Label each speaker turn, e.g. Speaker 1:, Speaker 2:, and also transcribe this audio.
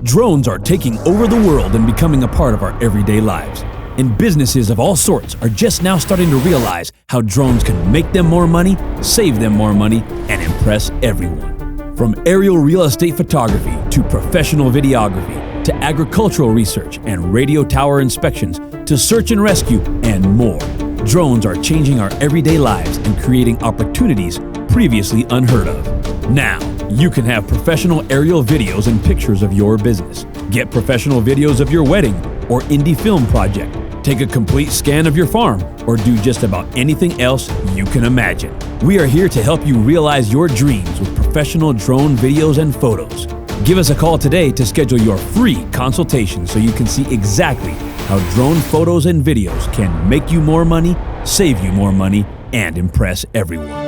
Speaker 1: Drones are taking over the world and becoming a part of our everyday lives. And businesses of all sorts are just now starting to realize how drones can make them more money, save them more money, and impress everyone. From aerial real estate photography to professional videography to agricultural research and radio tower inspections to search and rescue and more. Drones are changing our everyday lives and creating opportunities previously unheard of. Now, you can have professional aerial videos and pictures of your business. Get professional videos of your wedding or indie film project. Take a complete scan of your farm or do just about anything else you can imagine. We are here to help you realize your dreams with professional drone videos and photos. Give us a call today to schedule your free consultation so you can see exactly how drone photos and videos can make you more money, save you more money, and impress everyone.